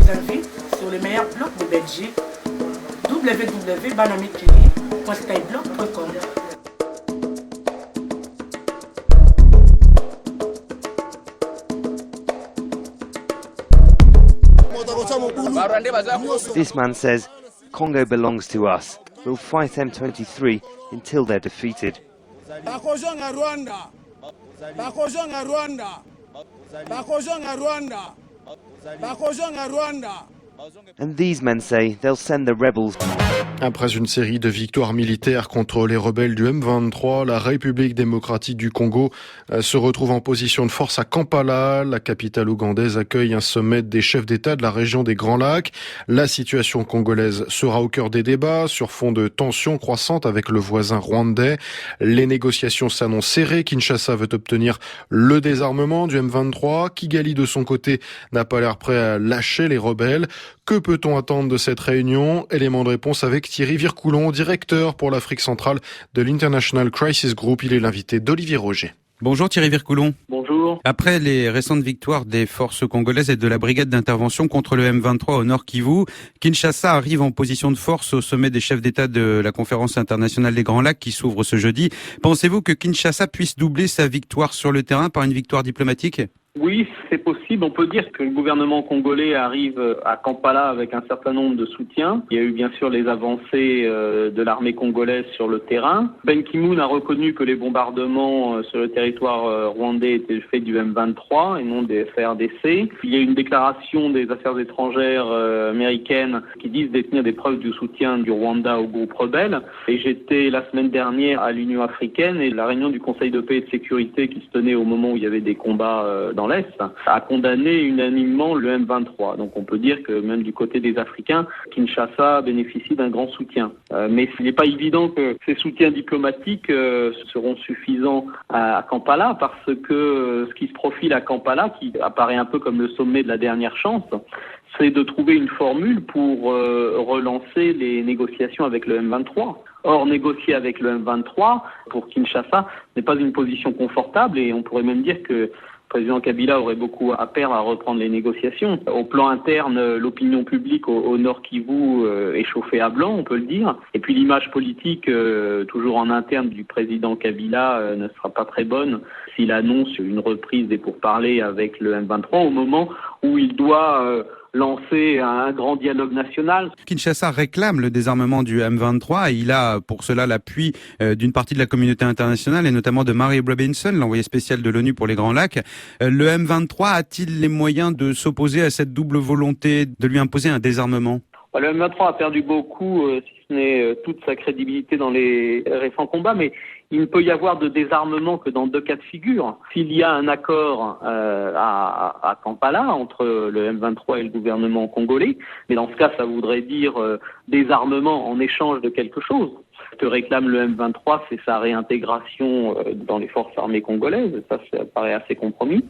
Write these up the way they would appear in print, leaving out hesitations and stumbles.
invite sur le meilleur blog de Belgique, www.banamikili.skyblog.com. This man says, Congo belongs to us. We'll fight M23 until they're defeated. And these men say they'll send the rebels. Après une série de victoires militaires contre les rebelles du M23, la République démocratique du Congo se retrouve en position de force à Kampala. La capitale ougandaise accueille un sommet des chefs d'État de la région des Grands Lacs. La situation congolaise sera au cœur des débats sur fond de tensions croissantes avec le voisin rwandais. Les négociations s'annoncent serrées. Kinshasa veut obtenir le désarmement du M23. Kigali, de son côté, n'a pas l'air prêt à lâcher les rebelles. Que peut-on attendre de cette réunion? Élément de réponse avec Thierry Vircoulon, directeur pour l'Afrique centrale de l'International Crisis Group. Il est l'invité d'Olivier Roger. Bonjour Thierry Vircoulon. Bonjour. Après les récentes victoires des forces congolaises et de la brigade d'intervention contre le M23 au Nord Kivu, Kinshasa arrive en position de force au sommet des chefs d'État de la conférence internationale des Grands Lacs qui s'ouvre ce jeudi. Pensez-vous que Kinshasa puisse doubler sa victoire sur le terrain par une victoire diplomatique ? Oui, c'est possible. On peut dire que le gouvernement congolais arrive à Kampala avec un certain nombre de soutiens. Il y a eu bien sûr les avancées de l'armée congolaise sur le terrain. Ben Ki-moon a reconnu que les bombardements sur le territoire rwandais étaient le fait du M23 et non des FARDC. Il y a une déclaration des affaires étrangères américaines qui disent détenir des preuves du soutien du Rwanda au groupe rebelle. Et j'étais la semaine dernière à l'Union africaine et la réunion du Conseil de paix et de sécurité qui se tenait au moment où il y avait des combats dans l'Est a condamné unanimement le M23. Donc on peut dire que même du côté des Africains, Kinshasa bénéficie d'un grand soutien. Mais il n'est pas évident que ces soutiens diplomatiques seront suffisants à Kampala parce que ce qui se profile à Kampala, qui apparaît un peu comme le sommet de la dernière chance, c'est de trouver une formule pour relancer les négociations avec le M23. Or, négocier avec le M23, pour Kinshasa, n'est pas une position confortable et on pourrait même dire que le président Kabila aurait beaucoup à perdre à reprendre les négociations. Au plan interne, l'opinion publique au Nord Kivu est chauffée à blanc, on peut le dire. Et puis l'image politique, toujours en interne du président Kabila, ne sera pas très bonne s'il annonce une reprise des pourparlers avec le M23 au moment où il doit lancer un grand dialogue national. Kinshasa réclame le désarmement du M23 et il a pour cela l'appui d'une partie de la communauté internationale et notamment de Mary Robinson, l'envoyé spécial de l'ONU pour les Grands Lacs. Le M23 a-t-il les moyens de s'opposer à cette double volonté de lui imposer un désarmement ? Le M23 a perdu beaucoup, si ce n'est toute sa crédibilité dans les récents combats, mais il ne peut y avoir de désarmement que dans deux cas de figure. S'il y a un accord à Kampala entre le M23 et le gouvernement congolais, mais dans ce cas, ça voudrait dire désarmement en échange de quelque chose. Ce que réclame le M23, c'est sa réintégration dans les forces armées congolaises. Ça paraît assez compromis.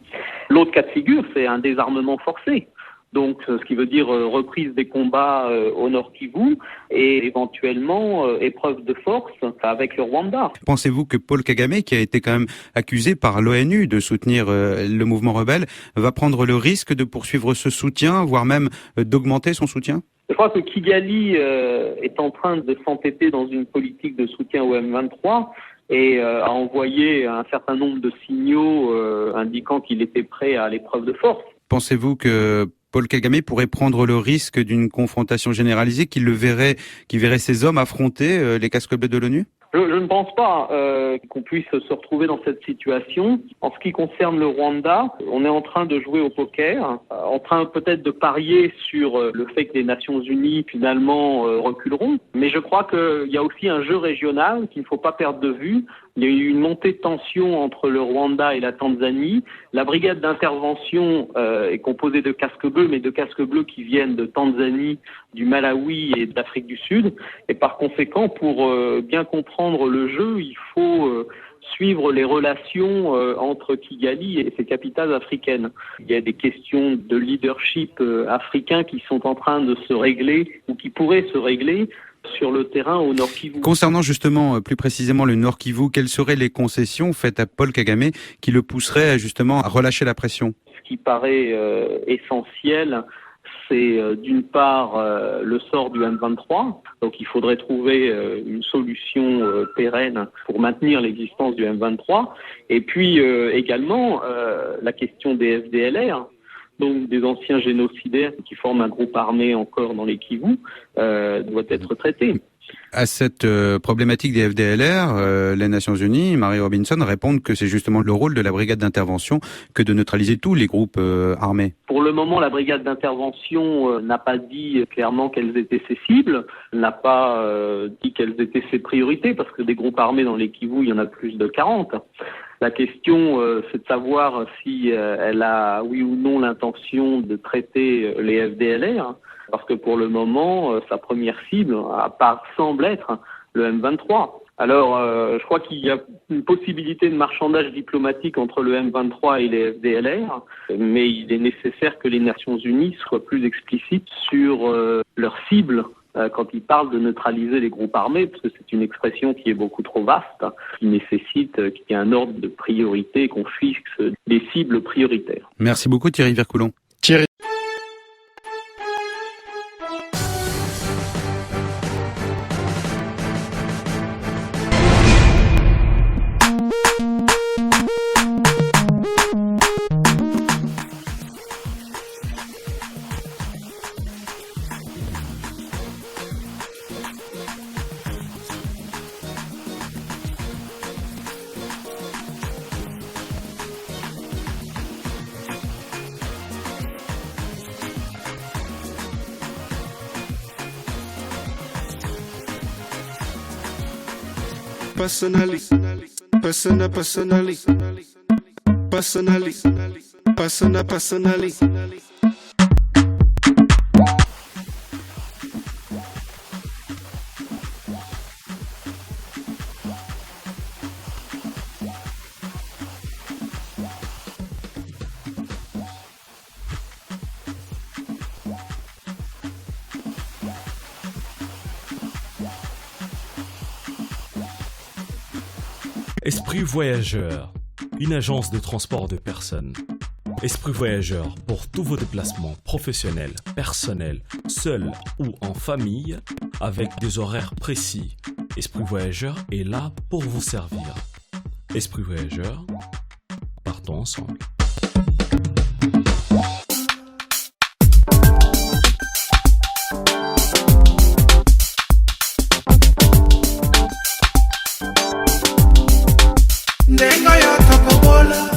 L'autre cas de figure, c'est un désarmement forcé. Donc, ce qui veut dire reprise des combats au Nord Kivu et éventuellement épreuve de force avec le Rwanda. Pensez-vous que Paul Kagame, qui a été quand même accusé par l'ONU de soutenir le mouvement rebelle, va prendre le risque de poursuivre ce soutien, voire même d'augmenter son soutien ? Je crois que Kigali est en train de s'entêter dans une politique de soutien au M23 et a envoyé un certain nombre de signaux indiquant qu'il était prêt à l'épreuve de force. Pensez-vous que Paul Kagame pourrait prendre le risque d'une confrontation généralisée, qui verrait ses hommes affronter les casques bleus de l'ONU ? Je ne pense pas qu'on puisse se retrouver dans cette situation. En ce qui concerne le Rwanda, on est en train de jouer au poker, en train peut-être de parier sur le fait que les Nations Unies finalement reculeront. Mais je crois qu'il y a aussi un jeu régional qu'il ne faut pas perdre de vue. Il y a eu une montée de tension entre le Rwanda et la Tanzanie. La brigade d'intervention est composée de casques bleus, mais de casques bleus qui viennent de Tanzanie, du Malawi et d'Afrique du Sud. Et par conséquent, pour bien comprendre le jeu, il faut suivre les relations entre Kigali et ses capitales africaines. Il y a des questions de leadership africain qui sont en train de se régler ou qui pourraient se régler sur le terrain au Nord Kivu. Concernant justement plus précisément le Nord Kivu, quelles seraient les concessions faites à Paul Kagame qui le pousseraient justement à relâcher la pression ? Ce qui paraît essentiel, c'est d'une part le sort du M23. Donc il faudrait trouver une solution pérenne pour maintenir l'existence du M23. Et puis également la question des FDLR, donc des anciens génocidaires qui forment un groupe armé encore dans les Kivu, doit être traitée. À cette problématique des FDLR, les Nations Unies, Mary Robinson, répondent que c'est justement le rôle de la brigade d'intervention que de neutraliser tous les groupes armés. Pour le moment, la brigade d'intervention n'a pas dit clairement quelles étaient ses cibles, n'a pas dit quelles étaient ses priorités, parce que des groupes armés dans les Kivu, il y en a plus de 40. La question, c'est de savoir si elle a, oui ou non, l'intention de traiter les FDLR, parce que pour le moment, sa première cible semble être le M23. Alors, je crois qu'il y a une possibilité de marchandage diplomatique entre le M23 et les FDLR, mais il est nécessaire que les Nations Unies soient plus explicites sur leur cible quand ils parlent de neutraliser les groupes armés, parce que c'est une expression qui est beaucoup trop vaste, qui nécessite qu'il y ait un ordre de priorité, qu'on fixe des cibles prioritaires. Merci beaucoup Thierry Vercoulon. Thierry. Personally, personally. Esprit Voyageur, une agence de transport de personnes. Esprit Voyageur pour tous vos déplacements professionnels, personnels, seuls ou en famille, avec des horaires précis. Esprit Voyageur est là pour vous servir. Esprit Voyageur, partons ensemble. Ndengo yo tokobola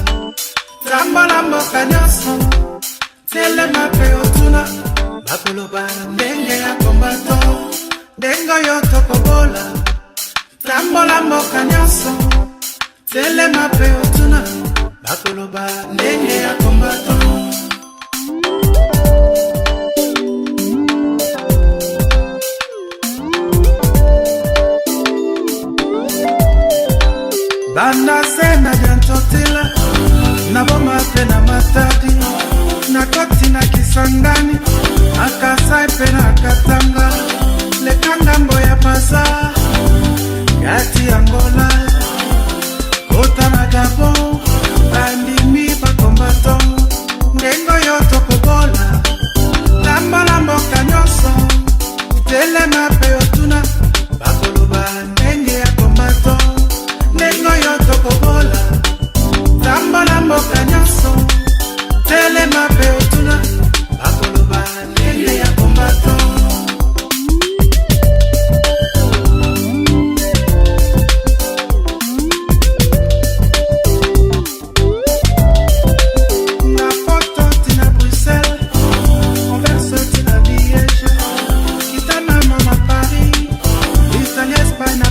Zambola mboka nyoso Tele mape otuna Bakoloba ndenge ya kombato Ndengo yo tokobola Zambola mboka nyoso Tele mape otuna Bakoloba ndenge ya kombato Banda sena jantotila Na boma pena matadi Na koti na kisangani Akasai pena katanga Lekanga mboya pasa Gati Angola Kota na Gabon Bandimi bakombato Ndengo yoto kobola Lamba lambo kanyoso Tele mape otuna Bakoloba ndenge ya kombato Ndengo yoto kobola Zamba mboka nyoso Tele mape otuna Bakoloba ndenge ya kombato Na Porto tina Bruxelles Converse tina Liège Kitana mama Paris Italie, Espagne,